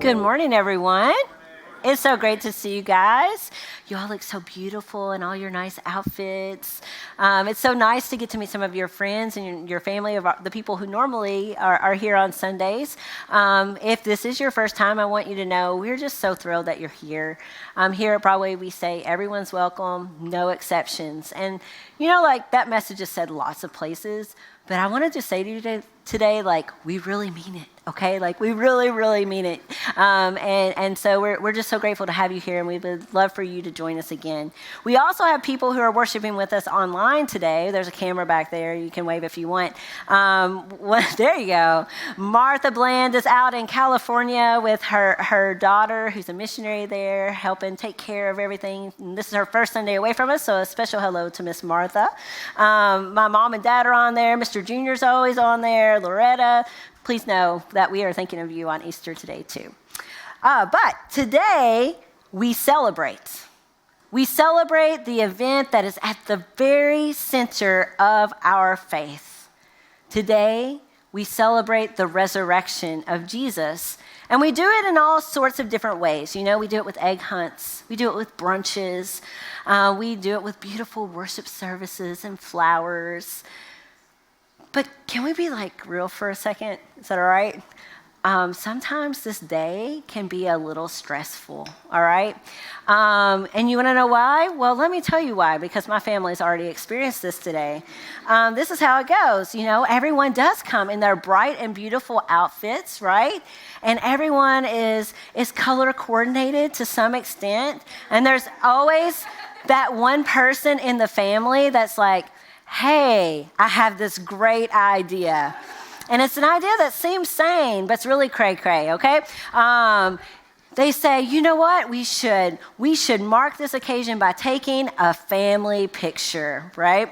Good morning, everyone. It's so great to see you guys. You all look so beautiful in all your nice outfits. It's so nice to get to meet some of your friends and your family, of the people who normally are here on Sundays. If this is your first time, I want you to know we're just so thrilled that you're here. Here at Broadway, we say everyone's welcome, no exceptions. And you know, like that message is said lots of places, but I wanted to say to you today, like, we really mean it, okay? Like, we really, really mean it. And so we're just so grateful to have you here, and we would love for you to join us again. We also have people who are worshiping with us online today. There's a camera back there. You can wave if you want. There you go. Martha Bland is out in California with her daughter, who's a missionary there, helping take care of everything. And this is her first Sunday away from us, so a special hello to Miss Martha. My mom and dad are on there. Mr. Junior's always on there. Loretta, please know that we are thinking of you on Easter today too. But today we celebrate. We celebrate the event that is at the very center of our faith. Today we celebrate the resurrection of Jesus. And we do it in all sorts of different ways. You know, we do it with egg hunts. We do it with brunches. We do it with beautiful worship services and flowers. But can we be like real for a second? Is that all right? Sometimes this day can be a little stressful, all right? And you want to know why? Well, let me tell you why, because my family's already experienced this today. This is how it goes. You know, everyone does come in their bright and beautiful outfits, right? And everyone is color coordinated to some extent. And there's always that one person in the family that's like, hey, I have this great idea. And it's an idea that seems sane, but it's really cray-cray, okay? They say, you know what? We should mark this occasion by taking a family picture, right?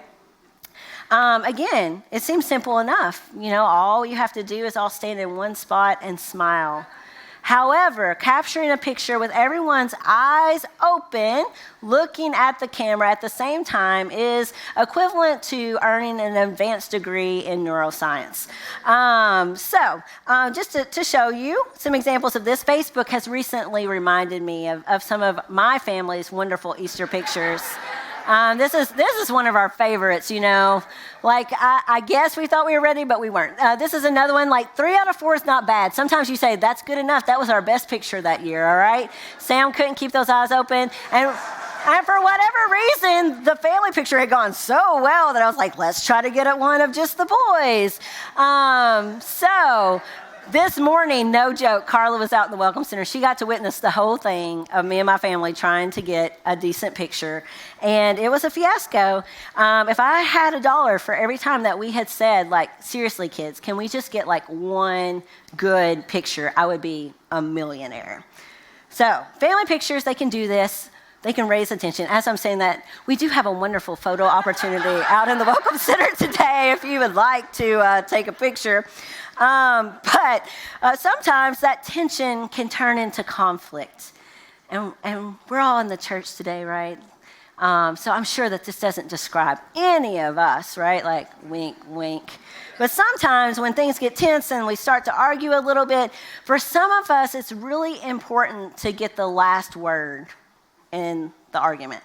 Again, it seems simple enough. You know, all you have to do is all stand in one spot and smile. However, capturing a picture with everyone's eyes open, looking at the camera at the same time is equivalent to earning an advanced degree in neuroscience. Just to show you some examples of this, Facebook has recently reminded me of some of my family's wonderful Easter pictures. This is one of our favorites, you know. Like, I guess we thought we were ready, but we weren't. This is another one, like 3 out of 4 is not bad. Sometimes you say, that's good enough. That was our best picture that year, all right? Sam couldn't keep those eyes open. And for whatever reason, the family picture had gone so well that I was like, let's try to get one of just the boys. This morning, no joke, Carla was out in the Welcome Center. She got to witness the whole thing of me and my family trying to get a decent picture. And it was a fiasco. If I had $1 for every time that we had said, like, seriously, kids, can we just get like one good picture, I would be a millionaire. So family pictures, they can do this. They can raise attention. As I'm saying that, we do have a wonderful photo opportunity out in the Welcome Center today if you would like to take a picture. But sometimes that tension can turn into conflict. And we're all in the church today, right? So I'm sure that this doesn't describe any of us, right? Like, wink, wink. But sometimes when things get tense and we start to argue a little bit, for some of us, it's really important to get the last word in the argument.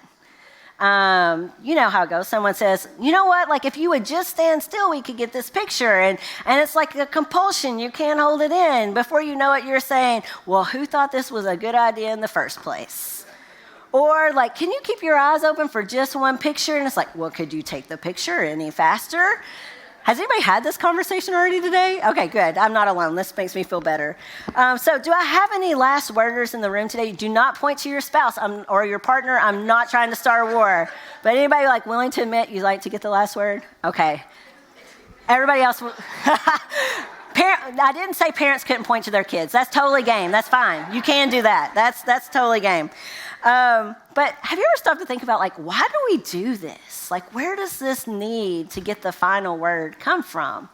You know how it goes. Someone says, you know what, like if you would just stand still, we could get this picture. And it's like a compulsion. You can't hold it in. Before you know it, you're saying, well, who thought this was a good idea in the first place? Or like, can you keep your eyes open for just one picture? And it's like, well, could you take the picture any faster? Has anybody had this conversation already today? Okay, good. I'm not alone. This makes me feel better. So do I have any last worders in the room today? Do not point to your spouse or your partner. I'm not trying to start a war. But anybody like willing to admit you'd like to get the last word? Okay. Everybody else. I didn't say parents couldn't point to their kids. That's totally game. That's fine. You can do that. That's totally game. But have you ever stopped to think about, like, why do we do this? Like, where does this need to get the final word come from?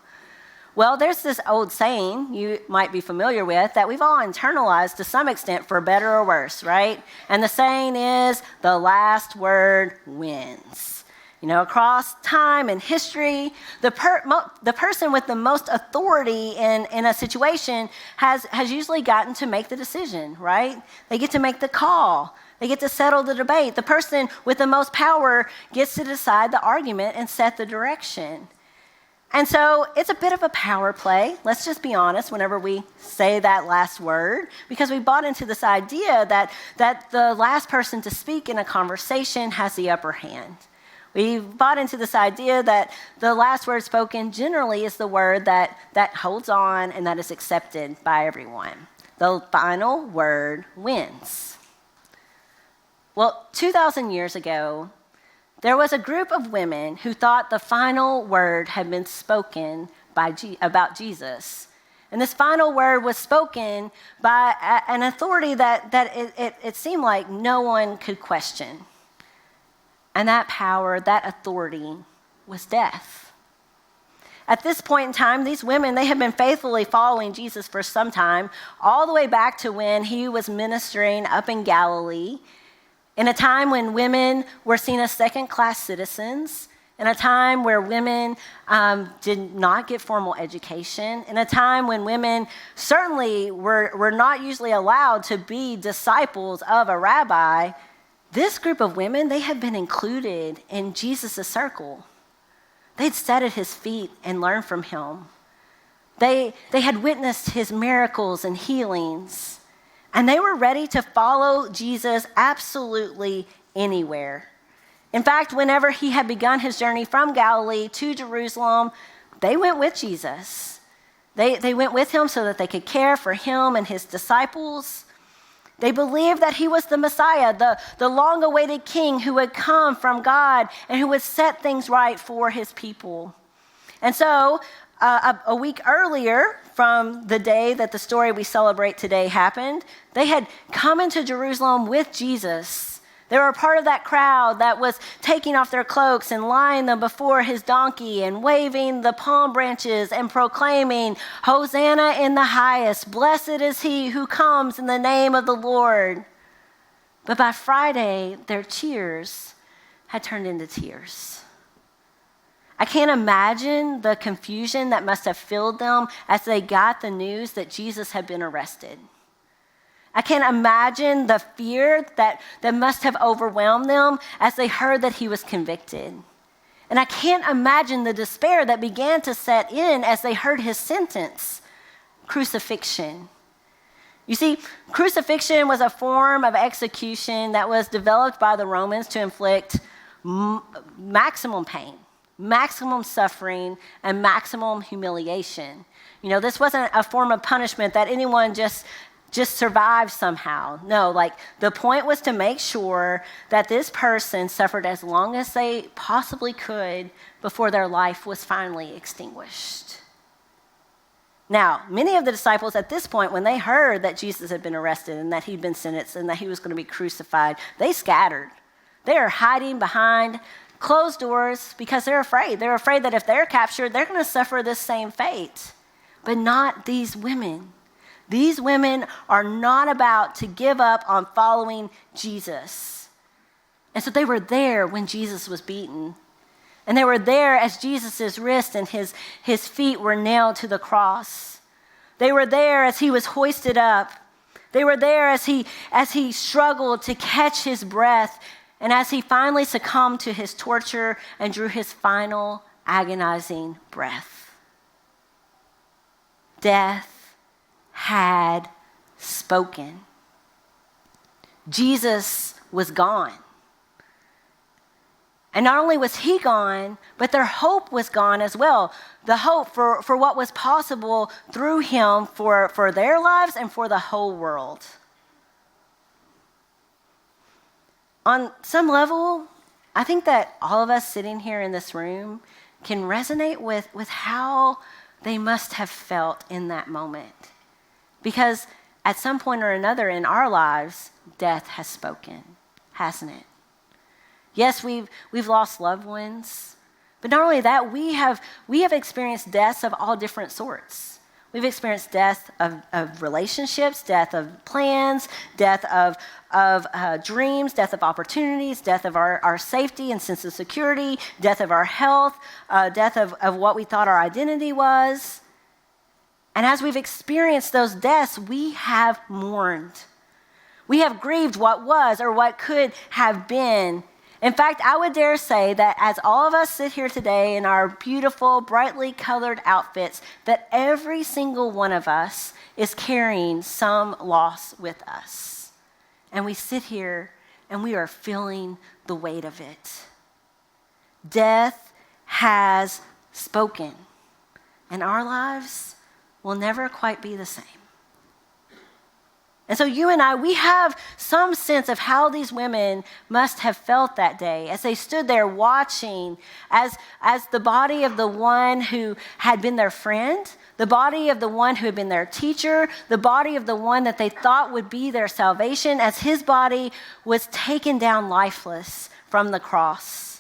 Well, there's this old saying you might be familiar with that we've all internalized to some extent for better or worse, right? And the saying is, the last word wins. Across time and history, the person with the most authority in a situation has usually gotten to make the decision, right? They get to make the call. They get to settle the debate. The person with the most power gets to decide the argument and set the direction. And so it's a bit of a power play, let's just be honest, whenever we say that last word, because we bought into this idea that the last person to speak in a conversation has the upper hand. We've bought into this idea that the last word spoken generally is the word that holds on and that is accepted by everyone. The final word wins. Well, 2,000 years ago, there was a group of women who thought the final word had been spoken about Jesus. And this final word was spoken by an authority that it seemed like no one could question. And that power, that authority, was death. At this point in time, these women, they had been faithfully following Jesus for some time, all the way back to when he was ministering up in Galilee, in a time when women were seen as second-class citizens, in a time where women did not get formal education, in a time when women certainly were not usually allowed to be disciples of a rabbi. This group of women, they had been included in Jesus' circle. They'd sat at his feet and learned from him. They had witnessed his miracles and healings. And they were ready to follow Jesus absolutely anywhere. In fact, whenever he had begun his journey from Galilee to Jerusalem, they went with Jesus. They went with him so that they could care for him and his disciples. They believed that he was the Messiah, the long-awaited king who would come from God and who would set things right for his people. And so, a week earlier from the day that the story we celebrate today happened, they had come into Jerusalem with Jesus. They were a part of that crowd that was taking off their cloaks and lying them before his donkey and waving the palm branches and proclaiming, "Hosanna in the highest, blessed is he who comes in the name of the Lord." But by Friday, their cheers had turned into tears. I can't imagine the confusion that must have filled them as they got the news that Jesus had been arrested. I can't imagine the fear that must have overwhelmed them as they heard that he was convicted. And I can't imagine the despair that began to set in as they heard his sentence, crucifixion. You see, crucifixion was a form of execution that was developed by the Romans to inflict maximum pain, maximum suffering, and maximum humiliation. This wasn't a form of punishment that anyone just survived somehow. No, the point was to make sure that this person suffered as long as they possibly could before their life was finally extinguished. Now, many of the disciples at this point, when they heard that Jesus had been arrested and that he'd been sentenced and that he was going to be crucified, they scattered. They are hiding behind closed doors because they're afraid. They're afraid that if they're captured, they're going to suffer this same fate. But not these women. These women are not about to give up on following Jesus. And so they were there when Jesus was beaten. And they were there as Jesus' wrists and his feet were nailed to the cross. They were there as he was hoisted up. They were there as he struggled to catch his breath and as he finally succumbed to his torture and drew his final agonizing breath. Death had spoken. Jesus was gone. And not only was he gone, but their hope was gone as well. The hope for what was possible through him for their lives and for the whole world. On some level, I think that all of us sitting here in this room can resonate with how they must have felt in that moment. Because at some point or another in our lives, death has spoken, hasn't it? Yes, we've lost loved ones, but not only that, we have experienced deaths of all different sorts. We've experienced death of relationships, death of plans, death of dreams, death of opportunities, death of our safety and sense of security, death of our health, death of what we thought our identity was. And as we've experienced those deaths, we have mourned. We have grieved what was or what could have been. In fact, I would dare say that as all of us sit here today in our beautiful, brightly colored outfits, that every single one of us is carrying some loss with us. And we sit here and we are feeling the weight of it. Death has spoken, and our lives will never quite be the same. And so you and I, we have some sense of how these women must have felt that day as they stood there watching as the body of the one who had been their friend, the body of the one who had been their teacher, the body of the one that they thought would be their salvation, as his body was taken down lifeless from the cross.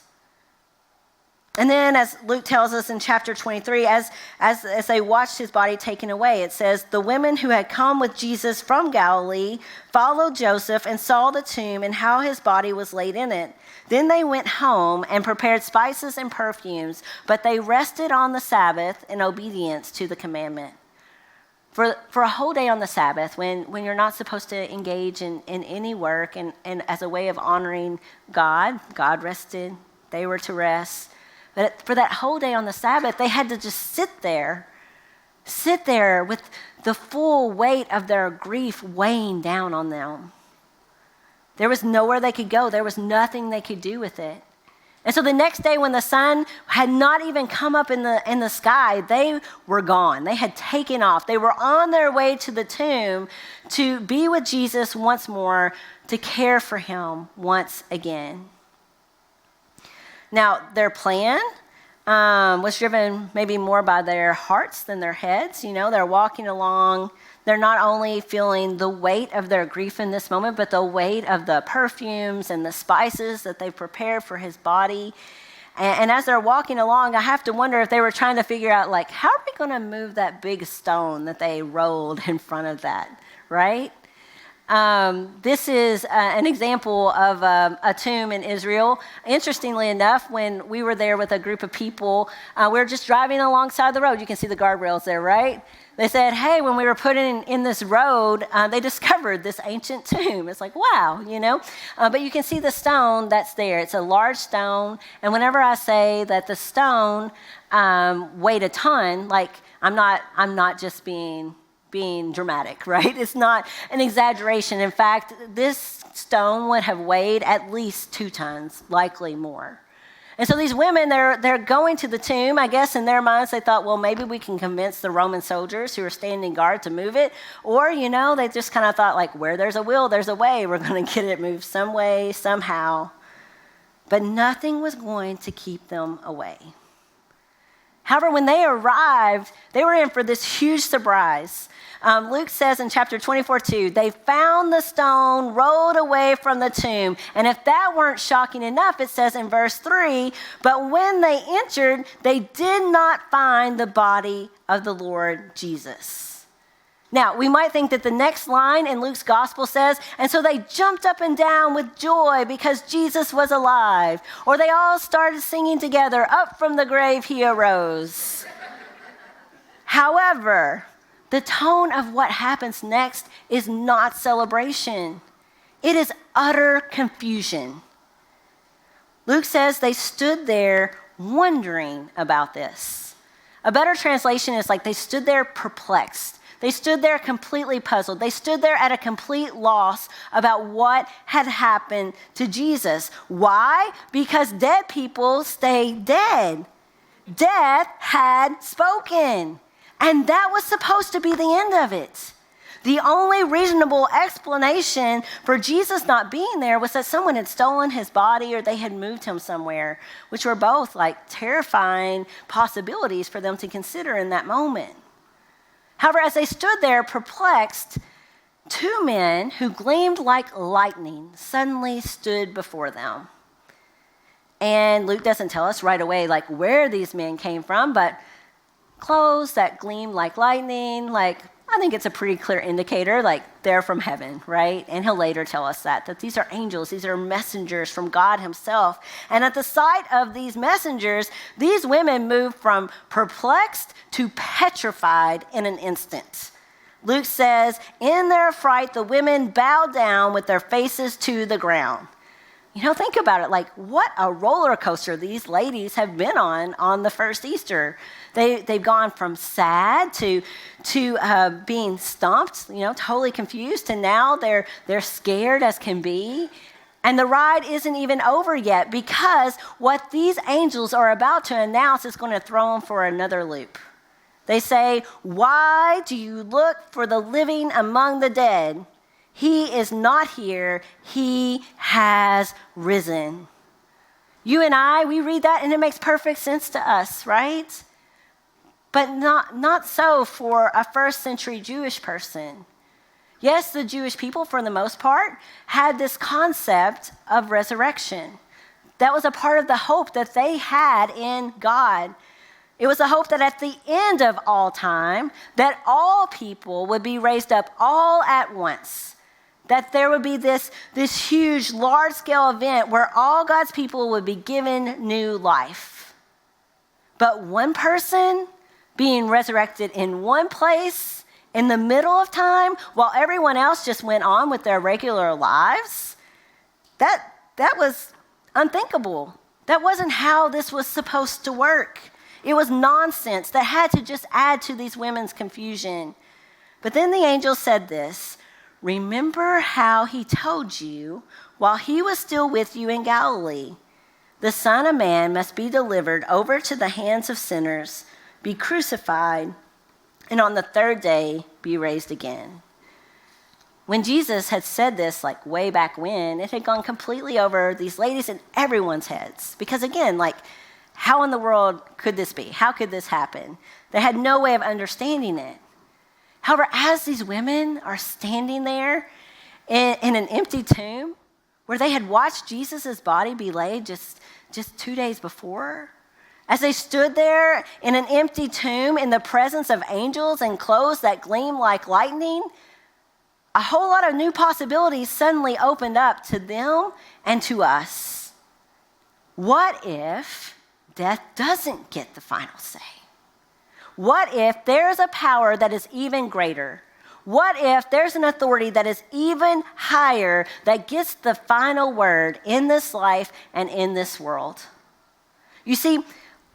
And then, as Luke tells us in chapter 23, as they watched his body taken away, it says, the women who had come with Jesus from Galilee followed Joseph and saw the tomb and how his body was laid in it. Then they went home and prepared spices and perfumes, but they rested on the Sabbath in obedience to the commandment. For a whole day on the Sabbath, when you're not supposed to engage in any work, and as a way of honoring God rested, they were to rest. But for that whole day on the Sabbath, they had to just sit there with the full weight of their grief weighing down on them. There was nowhere they could go. There was nothing they could do with it. And so the next day, when the sun had not even come up in the sky, they were gone. They had taken off. They were on their way to the tomb to be with Jesus once more, to care for him once again. Now, their plan was driven maybe more by their hearts than their heads. You know, they're walking along. They're not only feeling the weight of their grief in this moment, but the weight of the perfumes and the spices that they prepared for his body. And as they're walking along, I have to wonder if they were trying to figure out, like, how are we going to move that big stone that they rolled in front of that, right? This is an example of a tomb in Israel. Interestingly enough, when we were there with a group of people, we were just driving alongside the road. You can see the guardrails there, right? They said, hey, when we were putting in this road, they discovered this ancient tomb. It's like, wow, you know? But you can see the stone that's there. It's a large stone. And whenever I say that the stone weighed a ton, like, I'm not just being dramatic, right? It's not an exaggeration. In fact, this stone would have weighed at least 2 tons, likely more. And so these women, they're going to the tomb. I guess in their minds they thought, well, maybe we can convince the Roman soldiers who are standing guard to move it. Or, you know, they just kind of thought, like, where there's a will, there's a way. We're going to get it moved some way, somehow. But nothing was going to keep them away. However, when they arrived, they were in for this huge surprise. Luke says in chapter 24:2, they found the stone rolled away from the tomb. And if that weren't shocking enough, it says in verse 3, but when they entered, they did not find the body of the Lord Jesus. Now, we might think that the next line in Luke's gospel says, and so they jumped up and down with joy because Jesus was alive. Or they all started singing together, up from the grave he arose. However, the tone of what happens next is not celebration. It is utter confusion. Luke says they stood there wondering about this. A better translation is like they stood there perplexed. They stood there completely puzzled. They stood there at a complete loss about what had happened to Jesus. Why? Because dead people stay dead. Death had spoken. And that was supposed to be the end of it. The only reasonable explanation for Jesus not being there was that someone had stolen his body or they had moved him somewhere, which were both like terrifying possibilities for them to consider in that moment. However, as they stood there perplexed, 2 men who gleamed like lightning suddenly stood before them. And Luke doesn't tell us right away like where these men came from, but clothes that gleam like lightning. Like, I think it's a pretty clear indicator, like they're from heaven, right? And he'll later tell us that these are angels, these are messengers from God himself. And at the sight of these messengers, these women move from perplexed to petrified in an instant. Luke says, in their fright, the women bow down with their faces to the ground. Think about it. Like, what a roller coaster these ladies have been on the first Easter. They've gone from sad to being stumped, totally confused, to now they're scared as can be. And the ride isn't even over yet, because what these angels are about to announce is going to throw them for another loop. They say, "Why do you look for the living among the dead? He is not here. He has risen." You and I, we read that and it makes perfect sense to us, right? But not so for a first century Jewish person. Yes, the Jewish people, for the most part, had this concept of resurrection. That was a part of the hope that they had in God. It was a hope that at the end of all time, that all people would be raised up all at once. That there would be this huge, large-scale event where all God's people would be given new life. But one person being resurrected in one place in the middle of time while everyone else just went on with their regular lives, that was unthinkable. That wasn't how this was supposed to work. It was nonsense that had to just add to these women's confusion. But then the angel said this, "Remember how he told you while he was still with you in Galilee. The Son of Man must be delivered over to the hands of sinners, be crucified, and on the third day be raised again." When Jesus had said this, like way back when, it had gone completely over these ladies and everyone's heads. Because again, like, how in the world could this be? How could this happen? They had no way of understanding it. However, as these women are standing there in an empty tomb where they had watched Jesus' body be laid just 2 days before, as they stood there in an empty tomb in the presence of angels and clothes that gleam like lightning, a whole lot of new possibilities suddenly opened up to them and to us. What if death doesn't get the final say? What if there's a power that is even greater? What if there's an authority that is even higher that gets the final word in this life and in this world? You see,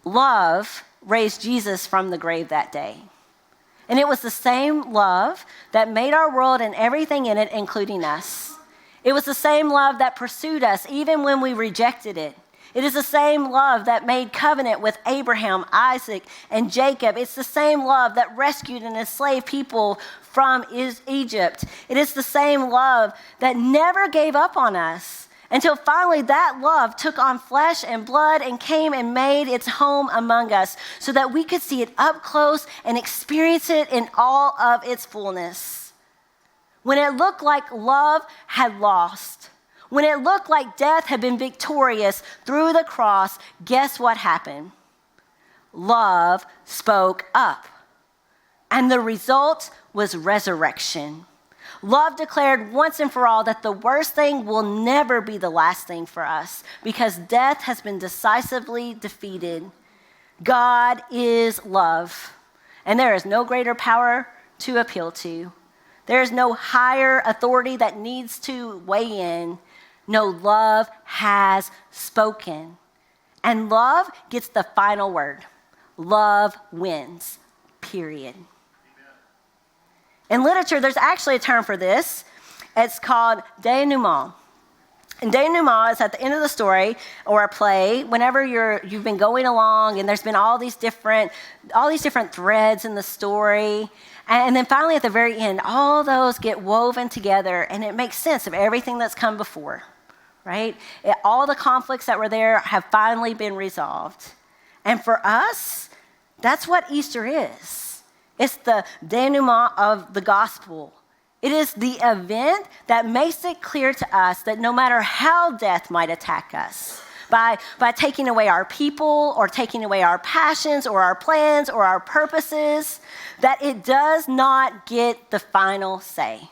love raised Jesus from the grave that day. And it was the same love that made our world and everything in it, including us. It was the same love that pursued us even when we rejected it. It is the same love that made covenant with Abraham, Isaac, and Jacob. It's the same love that rescued and enslaved people from Egypt. It is the same love that never gave up on us until finally that love took on flesh and blood and came and made its home among us so that we could see it up close and experience it in all of its fullness. When it looked like love had lost, when it looked like death had been victorious through the cross, guess what happened? Love spoke up. And the result was resurrection. Love declared once and for all that the worst thing will never be the last thing for us because death has been decisively defeated. God is love, and there is no greater power to appeal to. There is no higher authority that needs to weigh in. No, love has spoken. And love gets the final word. Love wins, period. Amen. In literature, there's actually a term for this. It's called denouement. And denouement is at the end of the story or a play, whenever you've been going along and there's been all these different threads in the story. And then finally at the very end, all those get woven together and it makes sense of everything that's come before. Right? All the conflicts that were there have finally been resolved. And for us, that's what Easter is. It's the denouement of the gospel. It is the event that makes it clear to us that no matter how death might attack us, by taking away our people or taking away our passions or our plans or our purposes, that it does not get the final say.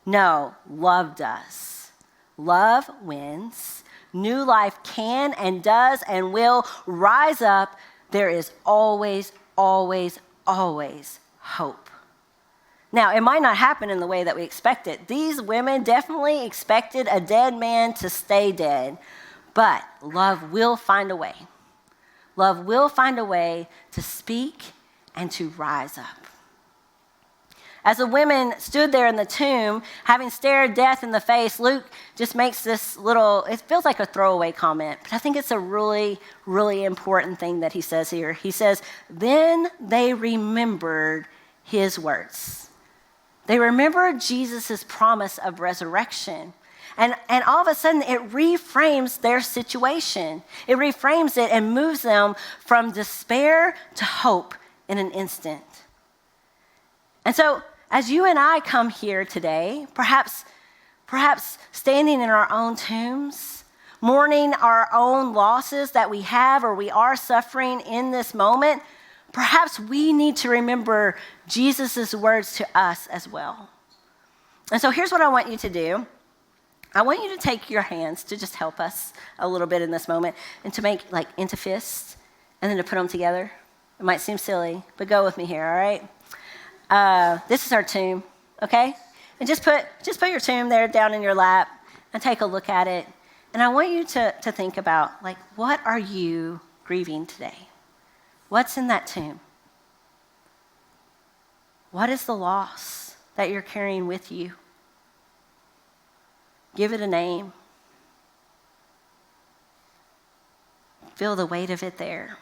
No, love does. Love wins. New life can and does and will rise up. There is always, always, always hope. Now, it might not happen in the way that we expect it. These women definitely expected a dead man to stay dead, but love will find a way. Love will find a way to speak and to rise up. As the women stood there in the tomb, having stared death in the face, Luke just makes this little, it feels like a throwaway comment, but I think it's a really, really important thing that he says here. He says, then they remembered his words. They remembered Jesus' promise of resurrection. And all of a sudden, it reframes their situation. It reframes it and moves them from despair to hope in an instant. And so, as you and I come here today, perhaps standing in our own tombs, mourning our own losses that we have or we are suffering in this moment, perhaps we need to remember Jesus' words to us as well. And so here's what I want you to do. I want you to take your hands to just help us a little bit in this moment and to make like into fists and then to put them together. It might seem silly, but go with me here, all right? This is our tomb, okay? And just put your tomb there down in your lap and take a look at it. And I want you to think about, like, what are you grieving today? What's in that tomb? What is the loss that you're carrying with you? Give it a name. Feel the weight of it there.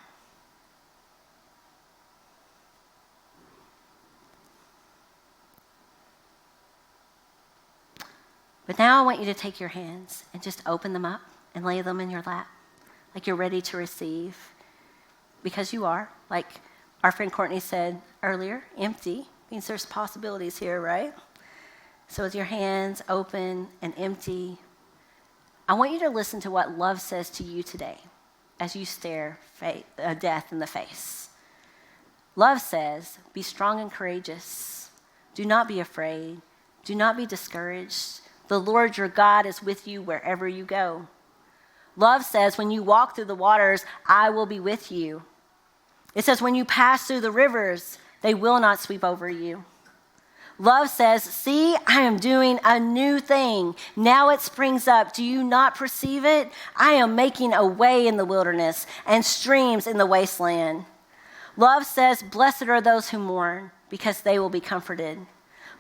But now I want you to take your hands and just open them up and lay them in your lap, like you're ready to receive. Because you are, like our friend Courtney said earlier, empty means there's possibilities here, right? So with your hands open and empty, I want you to listen to what love says to you today as you stare death in the face. Love says, be strong and courageous. Do not be afraid. Do not be discouraged. The Lord your God is with you wherever you go. Love says, when you walk through the waters, I will be with you. It says, when you pass through the rivers, they will not sweep over you. Love says, see, I am doing a new thing. Now it springs up. Do you not perceive it? I am making a way in the wilderness and streams in the wasteland. Love says, blessed are those who mourn, because they will be comforted.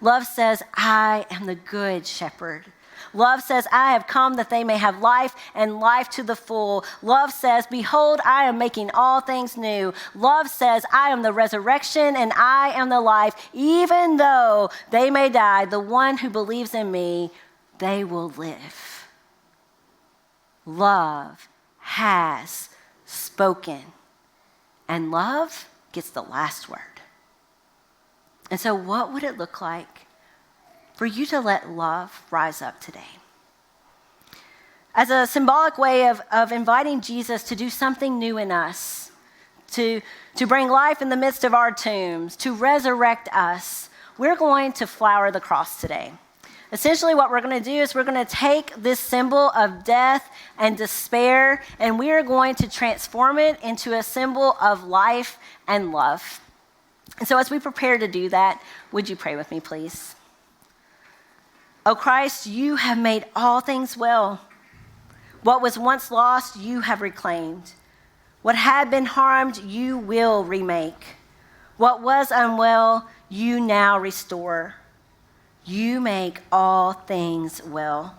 Love says, I am the good shepherd. Love says, I have come that they may have life and life to the full. Love says, behold, I am making all things new. Love says, I am the resurrection and I am the life. Even though they may die, the one who believes in me, they will live. Love has spoken. And love gets the last word. And so what would it look like for you to let love rise up today? As a symbolic way of inviting Jesus to do something new in us, to bring life in the midst of our tombs, to resurrect us, we're going to flower the cross today. Essentially what we're going to do is we're going to take this symbol of death and despair, and we are going to transform it into a symbol of life and love. And so as we prepare to do that, would you pray with me, please? Oh Christ, you have made all things well. What was once lost, you have reclaimed. What had been harmed, you will remake. What was unwell, you now restore. You make all things well.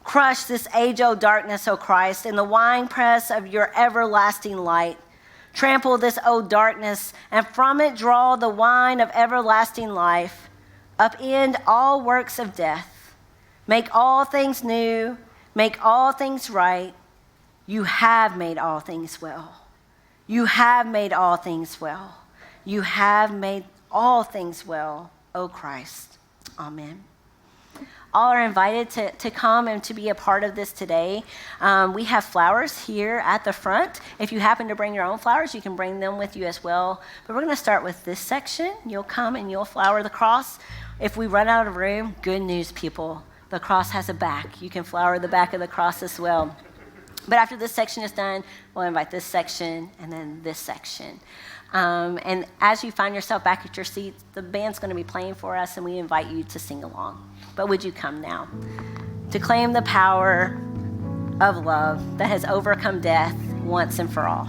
Crush this age-old darkness, O Christ, in the winepress of your everlasting light. Trample this old darkness, and from it draw the wine of everlasting life. Upend all works of death. Make all things new. Make all things right. You have made all things well. You have made all things well. You have made all things well, O Christ. Amen. All are invited to come and to be a part of this today. We have flowers here at the front. If you happen to bring your own flowers, you can bring them with you as well. But we're going to start with this section. You'll come and you'll flower the cross. If we run out of room, good news, people. The cross has a back. You can flower the back of the cross as well. But after this section is done, we'll invite this section and then this section. And as you find yourself back at your seats, the band's going to be playing for us, and we invite you to sing along. But would you come now to claim the power of love that has overcome death once and for all?